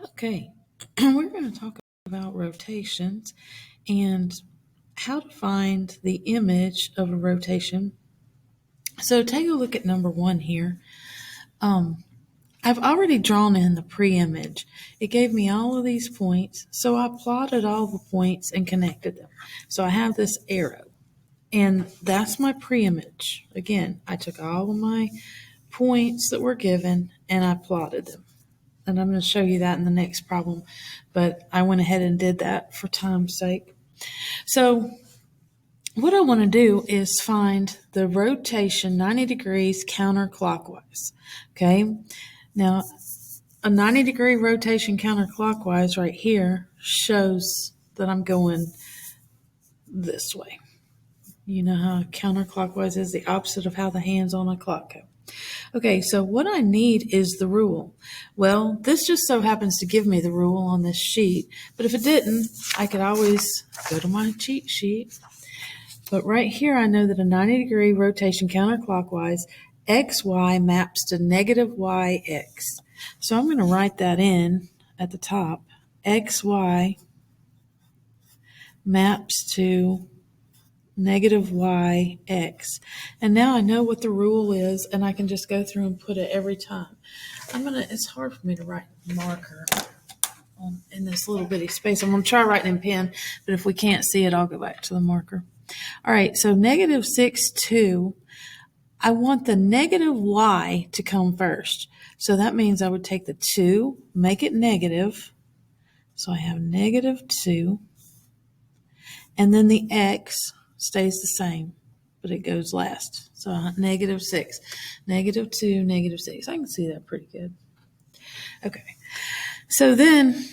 Okay, we're going to talk about rotations and how to find the image of a rotation. So take a look at number 1 here. I've already drawn in the preimage. It gave me all of these points, so I plotted all the points and connected them. So I have this arrow, and that's my preimage. Again, I took all of my points that were given and I plotted them. And I'm going to show you that in the next problem, but I went ahead and did that for time's sake. So what I want to do is find the rotation 90 degrees counterclockwise. Okay, now a 90-degree rotation counterclockwise right here shows that I'm going this way. You know how counterclockwise is the opposite of how the hands on a clock go. Okay, so what I need is the rule. Well, this just so happens to give me the rule on this sheet, but if it didn't, I could always go to my cheat sheet. But right here, I know that a 90-degree rotation counterclockwise, xy maps to negative yx. So I'm going to write that in at the top. xy maps to negative yx. And now I know what the rule is, and I can just go through and put it every time. It's hard for me to write marker in this little bitty space. I'm going to try writing in pen, but if we can't see it, I'll go back to the marker. All right, so negative 6, 2. I want the negative y to come first. So that means I would take the 2, make it negative. So I have negative 2. And then the x stays the same, but it goes last. So negative 6, negative 2, negative 6. I can see that pretty good. Okay, so then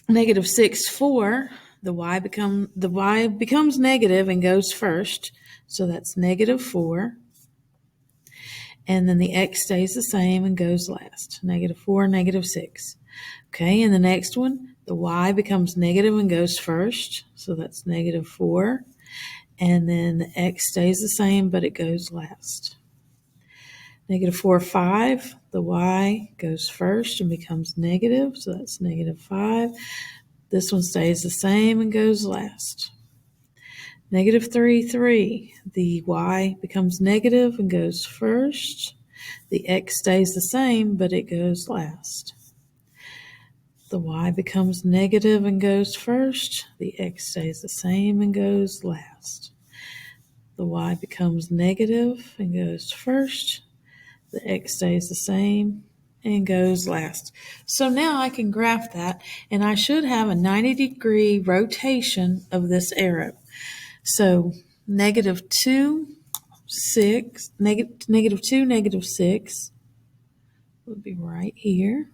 negative 6, 4, the y becomes negative and goes first. So that's negative 4. And then the x stays the same and goes last. Negative 4, negative 6. Okay, and the next one, the y becomes negative and goes first. So that's negative 4. And then the x stays the same, but it goes last. Negative 4, 5, the y goes first and becomes negative, so that's negative 5. This one stays the same and goes last. Negative 3, 3, the y becomes negative and goes first. The x stays the same, but it goes last. The y becomes negative and goes first. The x stays the same and goes last. The y becomes negative and goes first. The x stays the same and goes last. So now I can graph that, and I should have a 90-degree rotation of this arrow. So negative 2, 6, negative 2, negative 6 would be right here.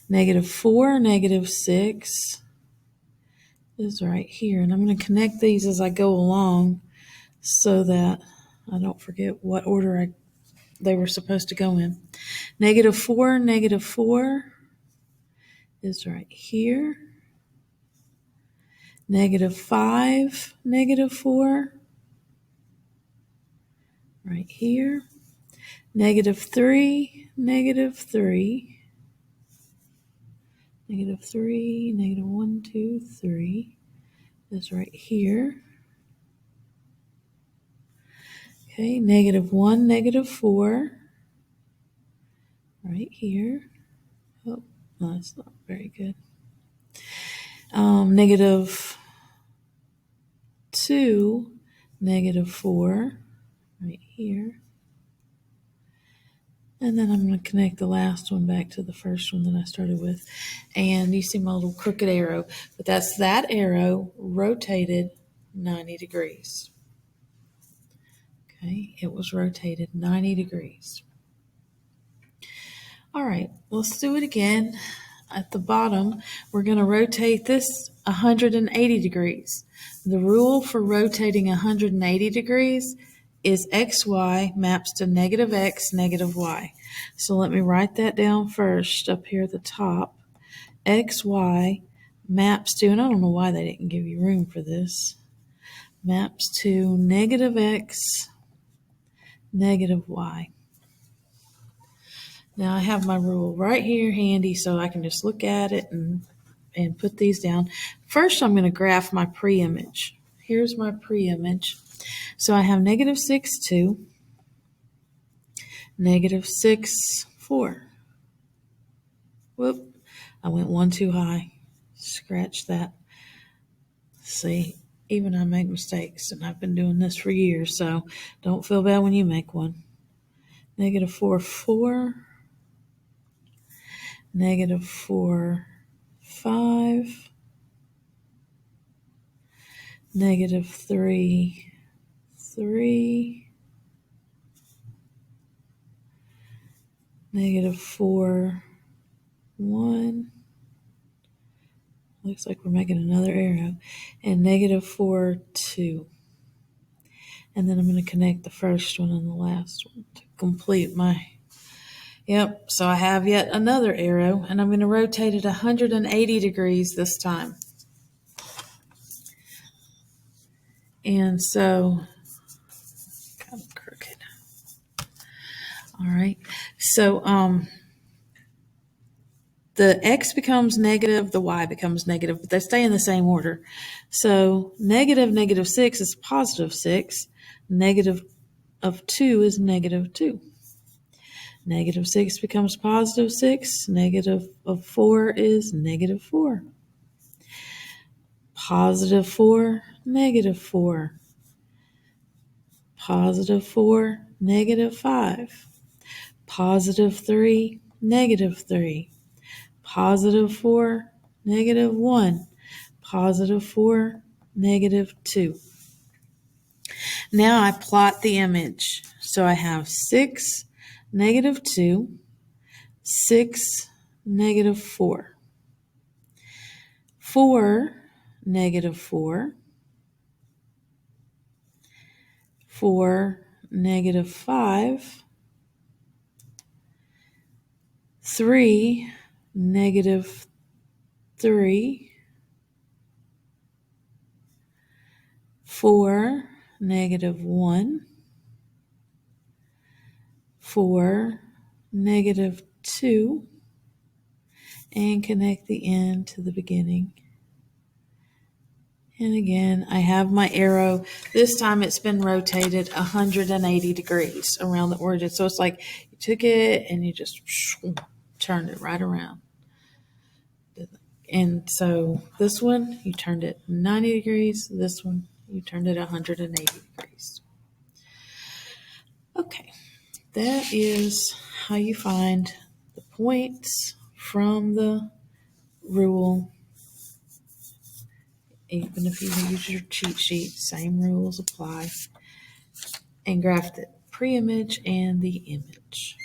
Negative 4, negative 6 is right here. And I'm going to connect these as I go along so that I don't forget what order they were supposed to go in. Negative 4, negative 4 is right here. Negative 5, negative 4, right here. Negative 3, negative 3. Negative 3, negative 1, 2, 3 is right here. Okay, negative 1, negative 4, right here. Oh, no, that's not very good. Negative 2, negative 4, right here. And then I'm going to connect the last one back to the first one that I started with. And you see my little crooked arrow, but that's that arrow rotated 90 degrees. Okay, it was rotated 90 degrees. All right, let's do it again. At the bottom, we're going to rotate this 180 degrees. The rule for rotating 180 degrees is xy maps to negative x, negative y. So let me write that down first up here at the top. xy maps to, and I don't know why they didn't give you room for this, maps to negative x, negative y. Now I have my rule right here handy so I can just look at it and put these down. First, I'm going to graph my preimage. Here's my preimage. So I have negative 6, 2, negative 6, 4. Whoop, I went one too high. Scratch that. See, even I make mistakes, and I've been doing this for years, so don't feel bad when you make one. Negative 4, 4. Negative 4, 5. Negative 3, 3. Negative 4, 1. Looks like we're making another arrow. And negative 4, 2. And then I'm going to connect the first one and the last one to complete my... Yep, so I have yet another arrow, and I'm going to rotate it 180 degrees this time. And so, kind of crooked. All right, so the x becomes negative, the y becomes negative, but they stay in the same order. So negative negative 6 is positive 6. Negative of 2 is negative 2. Negative 6 becomes positive 6. Negative of 4 is negative 4. Positive 4, negative 4. Positive 4, negative 5. Positive 3, negative 3. Positive 4, negative 1. Positive 4, negative 2. Now I plot the image. So I have 6, negative 2, 6, negative 4. 4, negative 4. 4, negative 5. 3, negative 3. 4, negative 1. 4, negative 2. And connect the end to the beginning. And again, I have my arrow. This time it's been rotated 180 degrees around the origin. So it's like you took it and you just turned it right around. And so this one, you turned it 90 degrees. This one, you turned it 180 degrees. Okay, that is how you find the points from the rule. Even if you use your cheat sheet, same rules apply. And graph the preimage and the image.